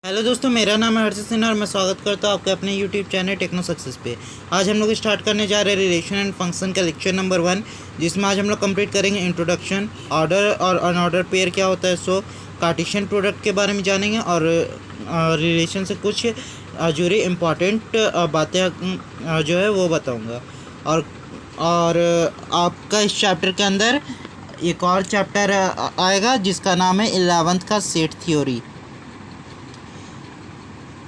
Hello दोस्तों, मेरा नाम है हर्षित सिन्हा और मैं स्वागत करता हूँ आपके अपने यूट्यूब चैनल टेक्नो सक्सेस पे। आज हम लोग स्टार्ट करने जा रहे हैं रिलेशन एंड फंक्शन का लेक्चर नंबर 1, जिसमें आज हम लोग कंप्लीट करेंगे इंट्रोडक्शन, ऑर्डर और अनऑर्डर पेयर क्या होता है, सो कार्टेशियन प्रोडक्ट के बारे में जानेंगे और रिलेशन से कुछ जुड़ी इम्पॉर्टेंट बातें जो है वो बताऊँगा। और आपका इस चैप्टर के अंदर एक और चैप्टर आएगा जिसका नाम है 11th का सेट थ्योरी।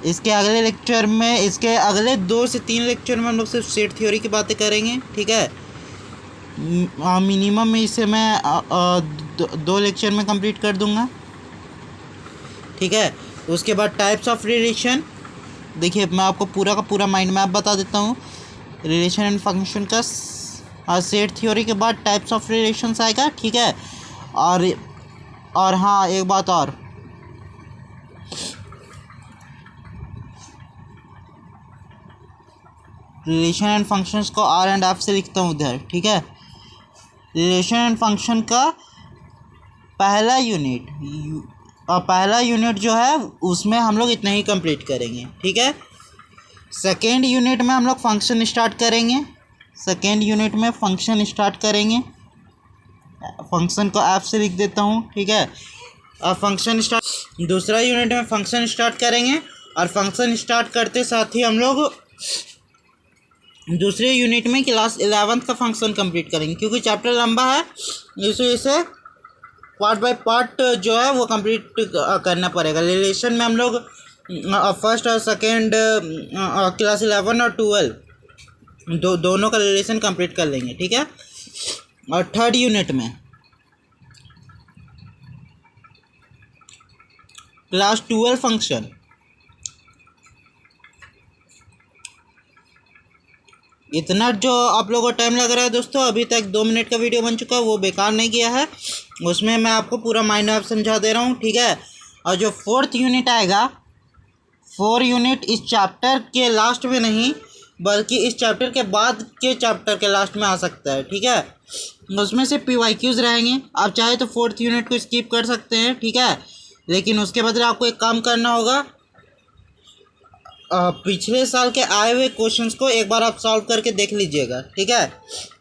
इसके अगले 2 से 3 लेक्चर में हम लोग सिर्फ सेट थ्योरी की बातें करेंगे, ठीक है। मिनिमम में इसे मैं 2 लेक्चर में कंप्लीट कर दूंगा, ठीक है। उसके बाद टाइप्स ऑफ रिलेशन, देखिए मैं आपको पूरा का पूरा माइंड मैप बता देता हूँ रिलेशन एंड फंक्शन का। सेट थ्योरी के बाद टाइप्स ऑफ रिलेशंस आएगा, ठीक है। और हाँ, एक बात और, रिलेशन एंड फंक्शंस को आर एंड एफ से लिखता हूँ उधर, ठीक है। रिलेशन एंड फंक्शन का पहला यूनिट जो है उसमें हम लोग इतना ही कंप्लीट करेंगे, ठीक है। सेकेंड यूनिट में हम लोग फंक्शन स्टार्ट करेंगे। फंक्शन को एफ से लिख देता हूँ, ठीक है। दूसरा यूनिट में फंक्शन स्टार्ट करेंगे और फंक्शन स्टार्ट करते साथ ही हम लोग दूसरे यूनिट में क्लास 11th का फंक्शन कंप्लीट करेंगे, क्योंकि चैप्टर लंबा है, इसे पार्ट बाय पार्ट जो है वो कंप्लीट करना पड़ेगा। रिलेशन में हम लोग फर्स्ट और सेकेंड क्लास 11 और 12 दोनों का रिलेशन कंप्लीट कर लेंगे, ठीक है। और थर्ड यूनिट में क्लास 12 फंक्शन, इतना जो आप लोगों को टाइम लग रहा है दोस्तों, अभी तक 2 मिनट का वीडियो बन चुका है, वो बेकार नहीं किया है। उसमें मैं आपको पूरा माइंड मैप समझा दे रहा हूँ, ठीक है। और जो 4th यूनिट आएगा, 4 यूनिट इस चैप्टर के लास्ट में नहीं बल्कि इस चैप्टर के बाद के चैप्टर के लास्ट में आ सकता है, ठीक है। उसमें से PYQs रहेंगे, आप चाहे तो 4th यूनिट को स्किप कर सकते हैं, ठीक है। लेकिन उसके बदले आपको एक काम करना होगा, पिछले साल के आए हुए क्वेश्चंस को एक बार आप सॉल्व करके देख लीजिएगा, ठीक है।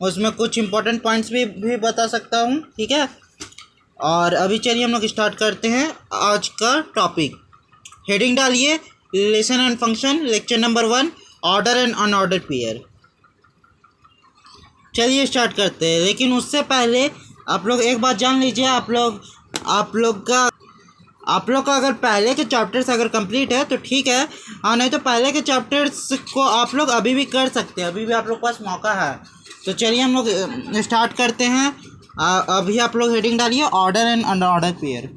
उसमें कुछ इंपॉर्टेंट पॉइंट्स भी बता सकता हूँ, ठीक है। और अभी चलिए हम लोग स्टार्ट करते हैं आज का टॉपिक। हेडिंग डालिए, relation and function, lecture number 1, order and unordered pair. चलिए स्टार्ट करते हैं, लेकिन उससे पहले आप लोग एक बात जान लीजिए। आप लोग का अगर पहले के चैप्टर्स अगर कंप्लीट है तो ठीक है, और नहीं तो पहले के चैप्टर्स को आप लोग अभी भी कर सकते हैं, अभी भी आप लोग के पास मौका है। तो चलिए हम लोग स्टार्ट करते हैं। अभी आप लोग हेडिंग डालिए, ऑर्डर एंड अनऑर्डर पेयर।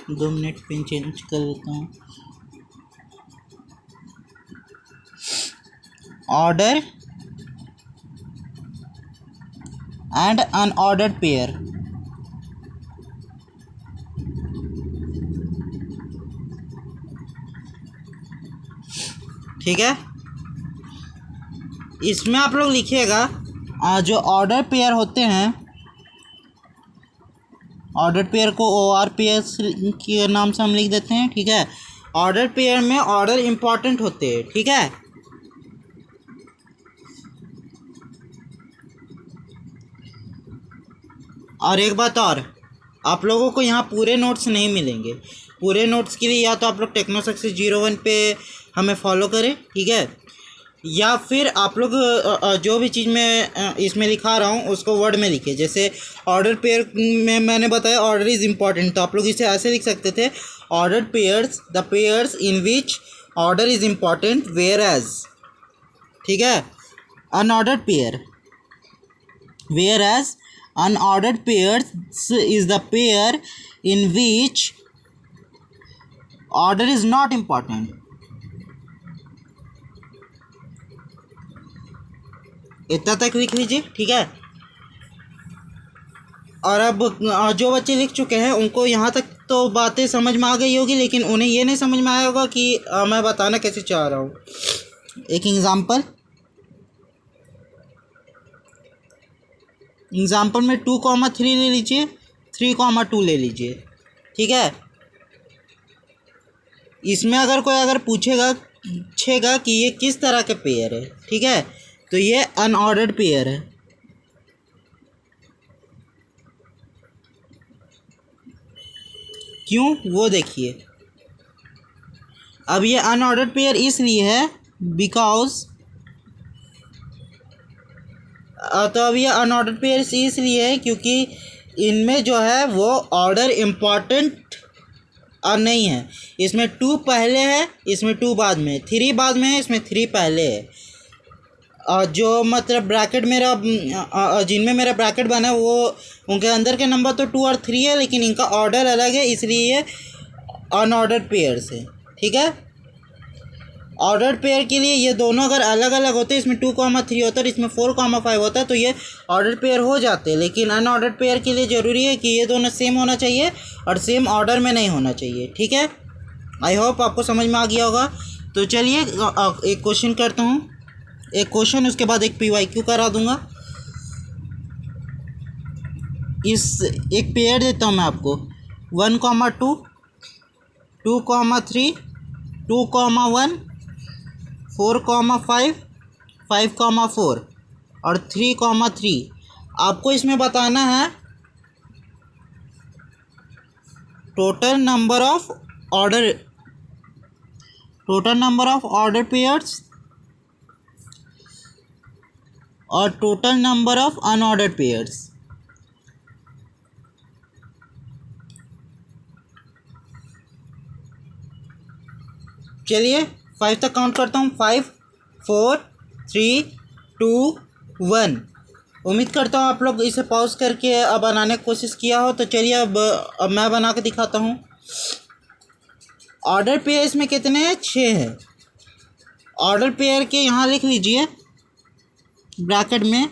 दो मिनट पिन चेंज कर देता हूँ। ऑर्डर एंड अनऑर्डर्ड पेयर, ठीक है। इसमें आप लोग लिखिएगा जो ऑर्डर पेयर होते हैं, ऑर्डर पेयर को ORPS के नाम से हम लिख देते हैं, ठीक है। ऑर्डर पेयर में ऑर्डर इम्पॉर्टेंट होते हैं, ठीक है। और एक बात और, आप लोगों को यहाँ पूरे नोट्स नहीं मिलेंगे। पूरे नोट्स के लिए या तो आप लोग टेक्नो सक्सेस 01 पे हमें फॉलो करें, ठीक है, या फिर आप लोग जो भी चीज़ मैं इसमें लिखा रहा हूँ उसको वर्ड में लिखिए। जैसे ऑर्डर पेयर में मैंने बताया ऑर्डर इज़ इम्पॉर्टेंट, तो आप लोग इसे ऐसे लिख सकते थे, order pairs, the pairs in which order is important whereas, ठीक है। Unordered pair, whereas unordered pairs is the pair in which order is not important. इतना तक लिख लीजिए, ठीक है। और अब जो बच्चे लिख चुके हैं उनको यहाँ तक तो बातें समझ में आ गई होगी, लेकिन उन्हें ये नहीं समझ में आया होगा कि मैं बताना कैसे चाह रहा हूँ। एक एग्जांपल, एग्जाम्पल में 2,3 ले लीजिए, 3,2 ले लीजिए, ठीक है। इसमें अगर पूछेगा कि ये किस तरह के पेयर है, ठीक है, तो ये अनऑर्डर्ड पेयर है। क्यों, वो देखिए। अब ये अनऑर्डर्ड पेयर इसलिए है बिकॉज तो अब ये अनऑर्डर्ड पेयर इसलिए है क्योंकि इनमें जो है वो ऑर्डर इम्पॉर्टेंट नहीं है। इसमें 2 पहले है, इसमें 2 बाद में, 3 बाद में है, इसमें 3 पहले है। और जो मतलब ब्रैकेट मेरा जिनमें मेरा ब्रैकेट बना है वो उनके अंदर के नंबर तो 2 और 3 है, लेकिन इनका ऑर्डर अलग है, इसलिए ये अनऑर्डर्ड पेयर्स है, ठीक है। ऑर्डर्ड पेयर के लिए ये दोनों अगर अलग अलग होते, इसमें 2,3 होता है, इसमें 4,5 होता है, तो ये ऑर्डर्ड पेयर हो जाते। लेकिन अनऑर्डर्ड पेयर के लिए ज़रूरी है कि ये दोनों सेम होना चाहिए और सेम ऑर्डर में नहीं होना चाहिए, ठीक है। आई होप आपको समझ में आ गया होगा। तो चलिए एक क्वेश्चन करता हूँ, एक क्वेश्चन, उसके बाद एक PYQ करा दूँगा। एक पेयर देता हूँ मैं आपको, 1,2, 2,3, 2,1, 4,5, 5,4 और 3,3। आपको इसमें बताना है total number of order pairs और total number of unordered pairs. चलिए 5 तक काउंट करता हूँ, 5, 4, 3, 2, 1। उम्मीद करता हूँ आप लोग इसे पॉज करके अब बनाने की कोशिश किया हो। तो चलिए अब मैं बना के दिखाता हूँ। ऑर्डर पेयर इसमें कितने हैं, 6 है। ऑर्डर पेयर के यहाँ लिख लीजिए ब्रैकेट में,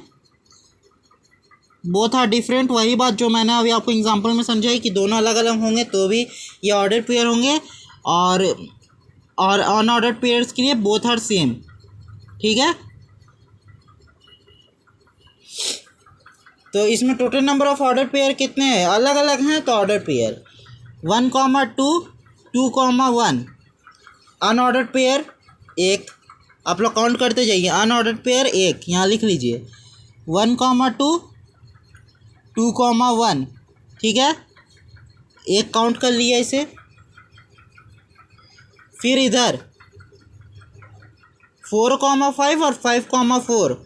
बोथ आर डिफरेंट। वही बात जो मैंने अभी आपको एग्जांपल में समझाई कि दोनों अलग अलग होंगे तो भी ये ऑर्डर पेयर होंगे, और अनऑर्डर्ड पेयर्स के लिए बोथ आर सेम, ठीक है। तो इसमें total number of order pair कितने हैं, अलग अलग हैं, तो ऑर्डर पेयर 1,2, 2,1। अनऑर्डर्ड पेयर 1, आप लोग काउंट करते जाइए। अनऑर्डर्ड पेयर 1 यहाँ लिख लीजिए, 1,2, 2,1, ठीक है, 1 काउंट कर लिया इसे। फिर इधर 4,5 और 5,4,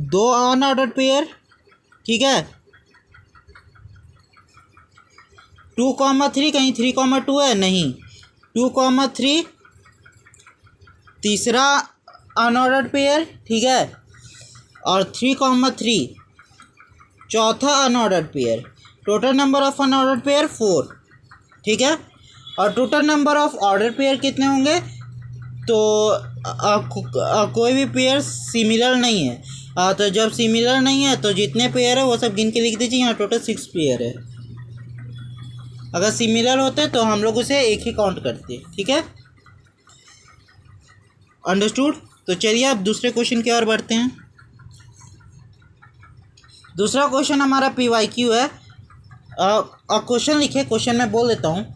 2 अनऑर्डर्ड पेयर, ठीक है। 2,3, कहीं 3,2 है, नहीं, 2,3 तीसरा अनऑर्डर्ड पेयर, ठीक है, और 3,3 चौथा unordered pair. Total number of unordered pair 4, ठीक है। और total number of order pair कितने होंगे, तो कोई भी पेयर सिमिलर नहीं है। तो जब सिमिलर नहीं है तो जितने पेयर है वो सब गिन के लिख दीजिए। यहाँ टोटल 6 पेयर है। अगर सिमिलर होते तो हम लोग उसे एक ही काउंट करते, ठीक है, अंडरस्टूड। तो चलिए अब दूसरे क्वेश्चन की ओर बढ़ते हैं। दूसरा क्वेश्चन हमारा PYQ है। क्वेश्चन लिखे, क्वेश्चन में बोल देता हूँ,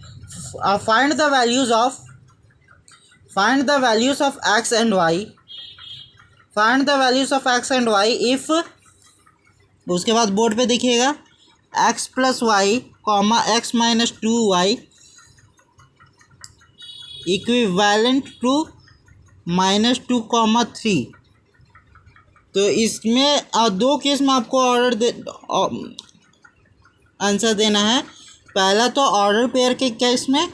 find the values of x and y, find the values of x and y if, उसके बाद बोर्ड पे देखिएगा, x + y, x - 2y equivalent to -2, 3। तो इसमें 2 केस में आपको आंसर देना है। पहला तो ऑर्डर पेयर के केस में,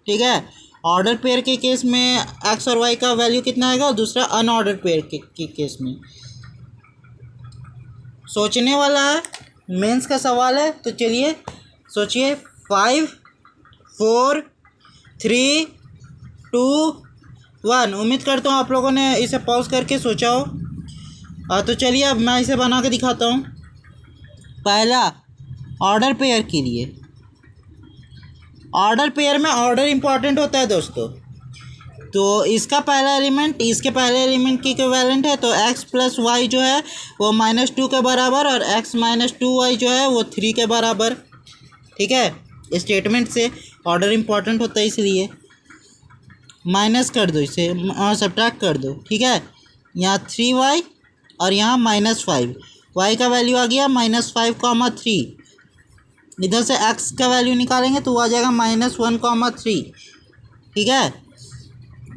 ठीक है, ऑर्डर पेयर के केस में x और y का वैल्यू कितना आएगा, और दूसरा अनऑर्डर पेयर के केस में। सोचने वाला है, मेंस का सवाल है, तो चलिए सोचिए। 5, 4, 3, 2, 1। उम्मीद करता हूँ आप लोगों ने इसे पॉज करके सोचा हो। तो चलिए अब मैं इसे बना के दिखाता हूँ। पहला ऑर्डर पेयर के लिए, ऑर्डर पेयर में ऑर्डर इंपॉर्टेंट होता है दोस्तों। तो इसका पहला एलिमेंट इसके पहले एलिमेंट की इक्विवेलेंट है, तो x प्लस वाई जो है वो -2 के बराबर और x माइनस 2y जो है वो 3 के बराबर। ठीक है, स्टेटमेंट से ऑर्डर इम्पॉर्टेंट होता है इसलिए माइनस कर दो, इसे सब्ट्रैक्ट कर दो। ठीक है, यहाँ 3y और यहाँ -5, y का वैल्यू आ गया -5, 3। इधर से x का वैल्यू निकालेंगे तो वो आ जाएगा -1, 3। ठीक है,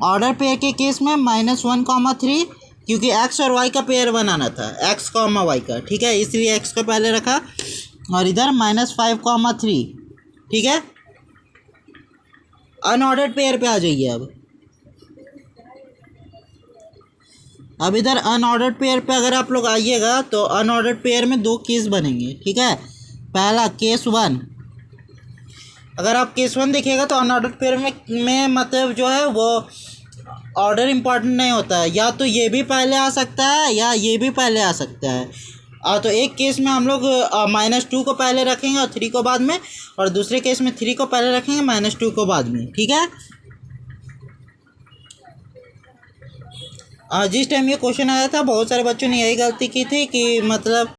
ऑर्डर पेयर के केस में -1, 3, क्योंकि x और y का पेयर बनाना था, x, y का। ठीक है, इसलिए x को पहले रखा और इधर -5, 3। ठीक है, अनऑर्डर्ड पेयर पे आ जाइए। अब इधर अनऑर्डर्ड पेयर पे अगर आप लोग आइएगा तो अनऑर्डर्ड पेयर में 2 केस बनेंगे। ठीक है, पहला केस 1, अगर आप केस 1 देखिएगा तो अनऑर्डर्ड पेयर में मतलब जो है वो ऑर्डर इम्पॉर्टेंट नहीं होता है, या तो ये भी पहले आ सकता है या ये भी पहले आ सकता है। तो एक केस में हम लोग -2 को पहले रखेंगे और 3 को बाद में, और दूसरे केस में 3 को पहले रखेंगे -2 को बाद में। ठीक है, जिस टाइम ये क्वेश्चन आया था बहुत सारे बच्चों ने यही गलती की थी कि मतलब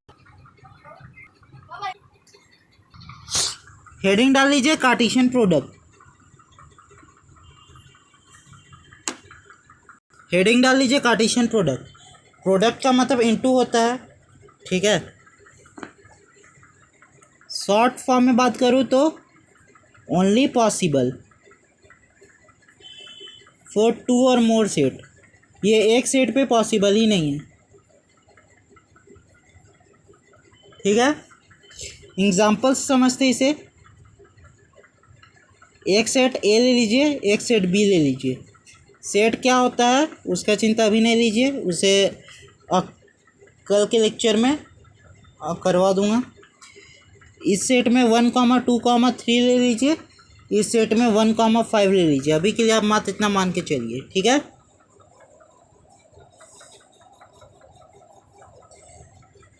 हेडिंग डाल लीजिए कार्टेशियन प्रोडक्ट, हेडिंग डाल लीजिए कार्टेशियन प्रोडक्ट। प्रोडक्ट का मतलब इनटू होता है। ठीक है, शॉर्ट फॉर्म में बात करूँ तो ओनली पॉसिबल फॉर 2 और मोर सेट, ये एक सेट पे पॉसिबल ही नहीं है। ठीक है, एग्जाम्पल्स समझते इसे। एक सेट ए ले लीजिए, एक सेट बी ले लीजिए। सेट क्या होता है उसका चिंता अभी नहीं लीजिए, उसे कल के लेक्चर में करवा दूंगा। इस सेट में 1, 2, 3 ले लीजिए, इस सेट में 1, 5 ले लीजिए। अभी के लिए आप मात्र इतना मान के चलिए। ठीक है,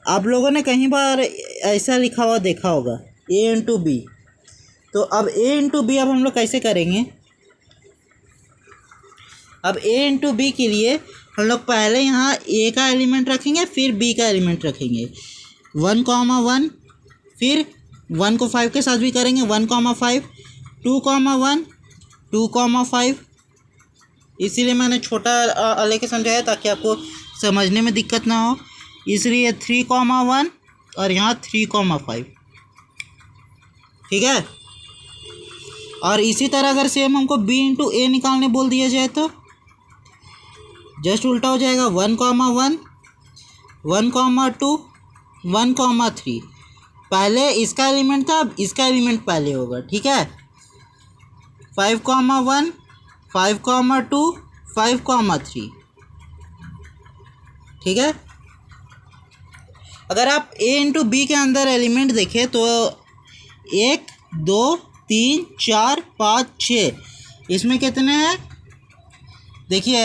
आप लोगों ने कहीं बार ऐसा लिखा हुआ देखा होगा a इंटू बी। तो अब a इंटू बी अब हम लोग कैसे करेंगे? अब a इंटू बी के लिए हम लोग पहले यहाँ a का एलिमेंट रखेंगे, फिर b का एलिमेंट रखेंगे। 1, 1, फिर 1 को 5 के साथ भी करेंगे, 1, 5, 2, 1, 2, 5। इसीलिए मैंने छोटा लेके समझाया ताकि आपको समझने में दिक्कत ना हो। इसलिए 3, 1 और यहाँ 3, 5। ठीक है, और इसी तरह अगर सेम हमको b इंटू ए निकालने बोल दिया जाए तो जस्ट उल्टा हो जाएगा। 1, 1, 1, 2, 1, 3। पहले इसका एलिमेंट था, अब इसका एलिमेंट पहले होगा। ठीक है, 5, 1, 5, 2, 5, 3। ठीक है, अगर आप a इंटू बी के अंदर एलिमेंट देखें तो 1, 2, 3, 4, 5, 6, इसमें कितने हैं देखिए।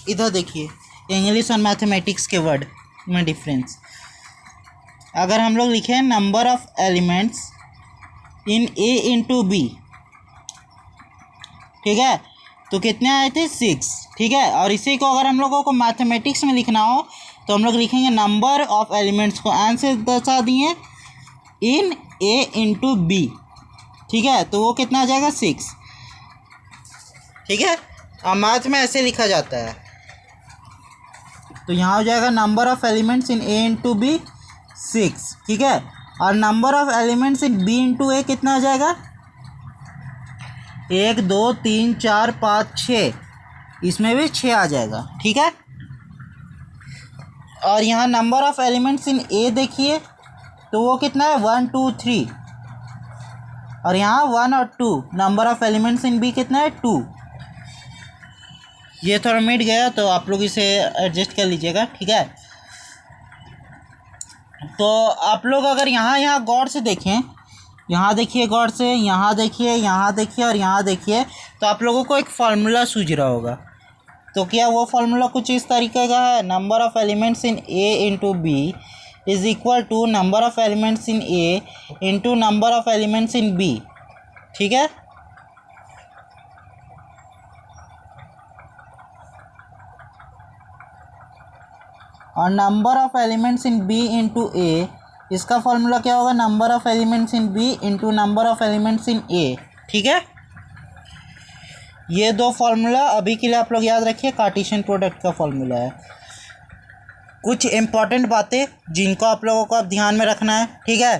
इधर देखिए, इंग्लिश और मैथमेटिक्स के वर्ड में डिफरेंस। अगर हम लोग लिखें number of elements in a into B, ठीक है, तो कितने आए थे 6। ठीक है, और इसी को अगर हम लोगों को मैथमेटिक्स में लिखना हो तो हम लोग लिखेंगे नंबर ऑफ एलिमेंट्स को एन से दर्शा दिए इन a इंटू बी। ठीक है, तो वो कितना आ जाएगा 6। ठीक है, मैथ में ऐसे लिखा जाता है। तो यहाँ हो जाएगा number of elements in a into B 6। ठीक है, और number of elements in b into A कितना आ जाएगा 1, 2, 3, 4, 5, 6, इसमें भी 6 आ जाएगा। ठीक है, और यहाँ नंबर ऑफ एलिमेंट्स इन ए देखिए तो वो कितना है 1, 2, 3, और यहाँ 1 और 2। Number of elements in B कितना है 2। ये थोड़ा मिट गया तो आप लोग इसे एडजस्ट कर लीजिएगा। ठीक है, तो आप लोग अगर यहाँ गौर से देखें, यहाँ देखिए गौर से, यहाँ देखिए, यहाँ देखिए और यहाँ देखिए, तो आप लोगों को एक फार्मूला सूझ रहा होगा। तो क्या वो फार्मूला कुछ इस तरीके का है, number of elements in a into B is equal to number of elements in a into number of elements in b। ठीक है, और number of elements in B into A, इसका फॉर्मूला क्या होगा, number of elements in B into number of elements in A. ठीक है, ये दो फॉर्मूला अभी के लिए आप लोग याद रखिए, कार्टेशियन प्रोडक्ट का फॉर्मूला है। कुछ इंपॉर्टेंट बातें जिनको आप लोगों को अब ध्यान में रखना है। ठीक है,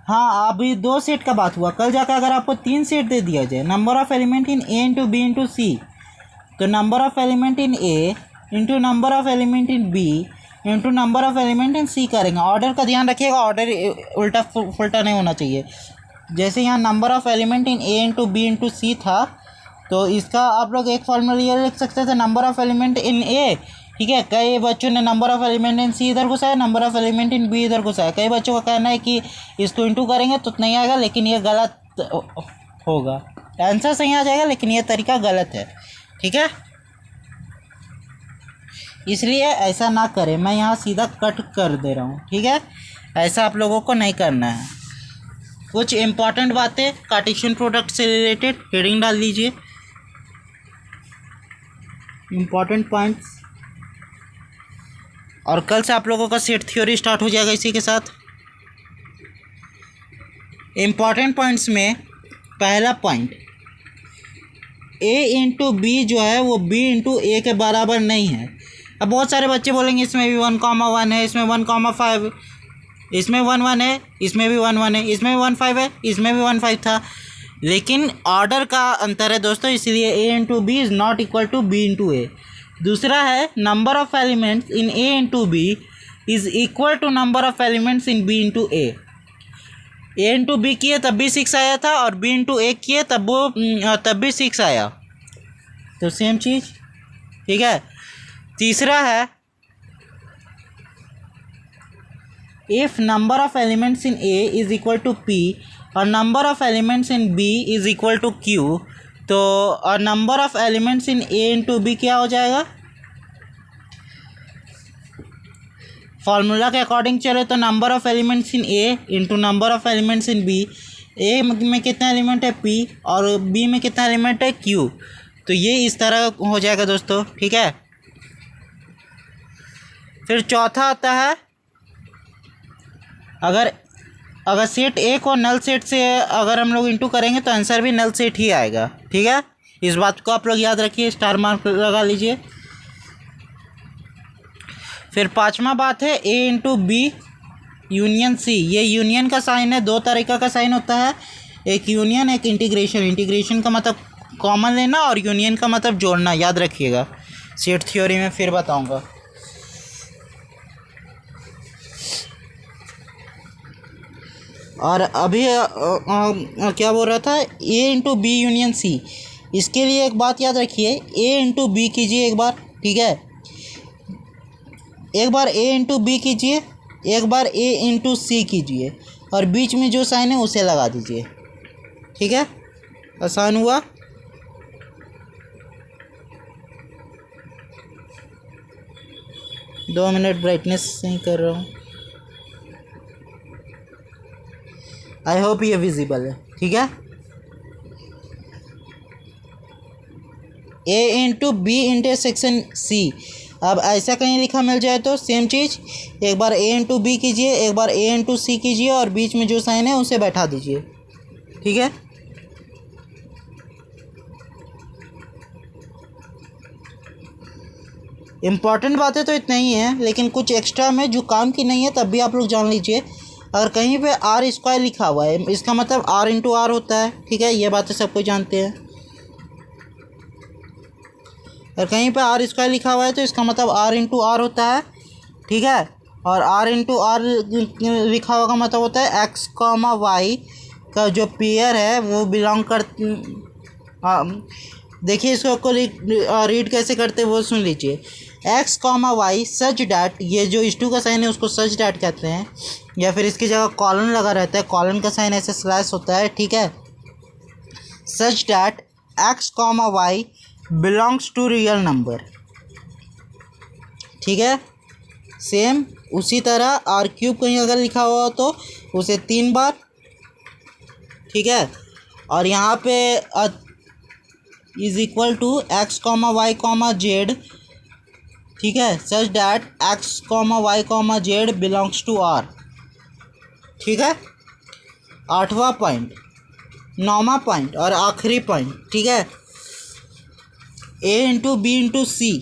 हाँ अभी 2 सेट का बात हुआ, कल जाकर अगर आपको 3 सेट दे दिया जाए, number of element in A into B into C, तो number of element in A into number of element in B into number of element in C करेंगे। ऑर्डर का ध्यान रखिएगा, ऑर्डर उल्टा फुल्टा नहीं होना चाहिए। जैसे यहाँ number of element in A into B into C था, तो इसका आप लोग एक फॉर्मूला ये लिख सकते थे, number of element in A. ठीक है, कई बच्चों ने number of element in C इधर घुसाया, number of element in B इधर घुसाया। कई बच्चों का कहना है कि इसको इंटू करेंगे तो नहीं आएगा, लेकिन ये गलत होगा। आंसर सही आ जाएगा लेकिन ये तरीका गलत है। ठीक है, इसलिए ऐसा ना करें, मैं यहाँ सीधा कट कर दे रहा हूँ। ठीक है, ऐसा आप लोगों को नहीं करना है। कुछ इंपॉर्टेंट बातें कार्टेशियन प्रोडक्ट से रिलेटेड हेडिंग डाल दीजिए, इंपॉर्टेंट पॉइंट्स। और कल से आप लोगों का सेट थ्योरी स्टार्ट हो जाएगा इसी के साथ। इंपॉर्टेंट पॉइंट्स में पहला पॉइंट, ए इंटू बी जो है वो बी इंटू ए के बराबर नहीं है। अब बहुत सारे बच्चे बोलेंगे इसमें भी 1,1 है, इसमें 1,5, इसमें 1,1 है, इसमें भी 1,1 है, इसमें भी 1,5 है, इसमें भी 1,5 था, लेकिन ऑर्डर का अंतर है दोस्तों, इसलिए A into B is not equal to B into A. दूसरा है number of elements in A into B is equal to number of elements in B into A. A into B किए तब भी 6 आया था, और बी इंटू ए किए तब भी 6 आया, तो सेम चीज़। ठीक है, तीसरा है if number of elements in A is equal to P और number of elements in B is equal to Q, तो और number of elements in A into B क्या हो जाएगा, फॉर्मूला के अकॉर्डिंग चले तो number of elements in A into number of elements in B. A में कितना एलिमेंट है पी और बी में कितना एलिमेंट है क्यू, तो ये इस तरह हो जाएगा दोस्तों। ठीक है, फिर चौथा आता है, अगर सेट ए को नल सेट से अगर हम लोग इंटू करेंगे तो आंसर भी नल सेट ही आएगा। ठीक है, इस बात को आप लोग याद रखिए, स्टार मार्क लगा लीजिए। फिर पांचवा बात है A into B union C. ये यूनियन का साइन है, 2 तरीका का साइन होता है, एक यूनियन एक इंटीग्रेशन। इंटीग्रेशन का मतलब कॉमन लेना और यूनियन का मतलब जोड़ना, याद रखिएगा, सेट थ्योरी में फिर बताऊंगा। और अभी क्या बोल रहा था, ए इंटू बी यूनियन सी, इसके लिए एक बात याद रखिए, ए इंटू बी कीजिए एक बार। ठीक है, एक बार ए इंटू बी कीजिए, एक बार ए इंटू सी कीजिए, और बीच में जो साइन है उसे लगा दीजिए। ठीक है, आसान हुआ। दो मिनट ब्राइटनेस नहीं कर रहा हूँ, आई होप ये विजिबल है। ठीक है, A into B intersection C, अब ऐसा कहीं लिखा मिल जाए तो सेम चीज़, एक बार ए इंटू बी कीजिए, एक बार ए इंटू सी कीजिए, और बीच में जो साइन है उसे बैठा दीजिए। ठीक है, इम्पॉर्टेंट बातें तो इतना ही है, लेकिन कुछ एक्स्ट्रा में जो काम की नहीं है तब भी आप लोग जान लीजिए। अगर कहीं पे आर स्क्वायर लिखा हुआ है, इसका मतलब आर इंटू आर होता है। ठीक है, ये बातें सब कोई जानते हैं। अगर कहीं पे आर स्क्वायर लिखा हुआ है तो इसका मतलब आर इंटू आर होता है। ठीक है, और आर इंटू आर लिखा हुआ का मतलब होता है एक्स कॉमा वाई का जो पेयर है वो बिलोंग कर, देखिए इसको रीड कैसे करते हैं वो सुन लीजिए। X comma y such that, ये जो इस टू का साइन है उसको सच डैट कहते हैं, या फिर इसकी जगह कॉलन लगा रहता है, कॉलन का साइन ऐसे स्लैश होता है। ठीक है, such that x comma y belongs to real number. ठीक है, सेम उसी तरह आर क्यूब कहीं अगर लिखा हुआ तो उसे 3 बार। ठीक है, और यहाँ पे is equal to x comma y comma z ठीक है, such that x comma y comma z belongs to R. ठीक है, 8वां पॉइंट, 9वां पॉइंट और आखिरी पॉइंट। ठीक है, A into B into C,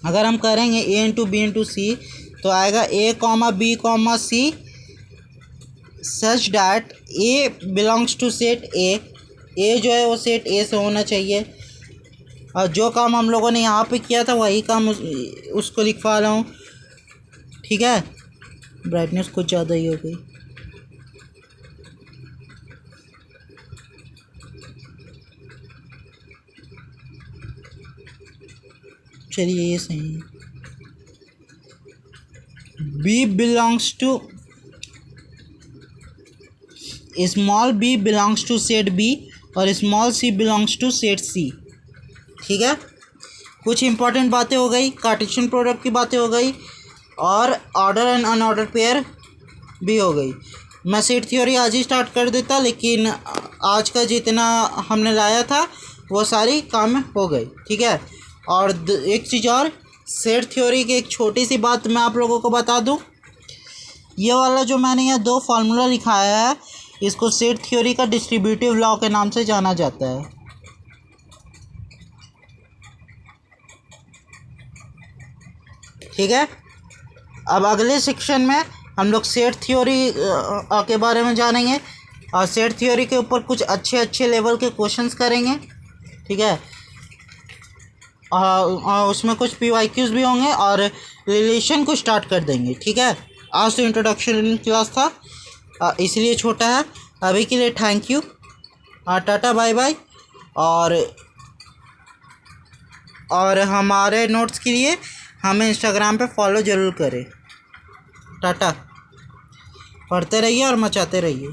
अगर हम करेंगे A into B into C तो आएगा A comma B comma C such that A belongs to set A जो है वो सेट ए से होना चाहिए। और जो काम हम लोगों ने यहाँ पे किया था वही काम उसको लिखवा रहा हूँ। ठीक है, ब्राइटनेस कुछ ज़्यादा ही हो गई। चलिए ये सही है। B belongs to small B belongs to set B और small C belongs to set C. ठीक है, कुछ इंपॉर्टेंट बातें हो गई, कार्टेशियन प्रोडक्ट की बातें हो गई और ऑर्डर एंड अनऑर्डर पेयर भी हो गई। मैं सेट थ्योरी आज ही स्टार्ट कर देता, लेकिन आज का जितना हमने लाया था वो सारी काम हो गई। ठीक है, और एक चीज़ और, सेट थ्योरी की एक छोटी सी बात मैं आप लोगों को बता दूं। ये वाला जो मैंने यहाँ 2 फार्मूला लिखाया है, इसको सेट थ्योरी का डिस्ट्रीब्यूटिव लॉ के नाम से जाना जाता है। ठीक है, अब अगले सेक्शन में हम लोग सेट थ्योरी के बारे में जानेंगे और सेट थ्योरी के ऊपर कुछ अच्छे अच्छे लेवल के क्वेश्चंस करेंगे। ठीक है, उसमें कुछ PYQs भी होंगे और रिलेशन को स्टार्ट कर देंगे। ठीक है, आज तो इंट्रोडक्शन क्लास था इसलिए छोटा है। अभी के लिए thank you, tata bye bye. और हमारे नोट्स के लिए हमें इंस्टाग्राम पे फॉलो ज़रूर करें। टाटा, पढ़ते रहिए और मचाते रहिए।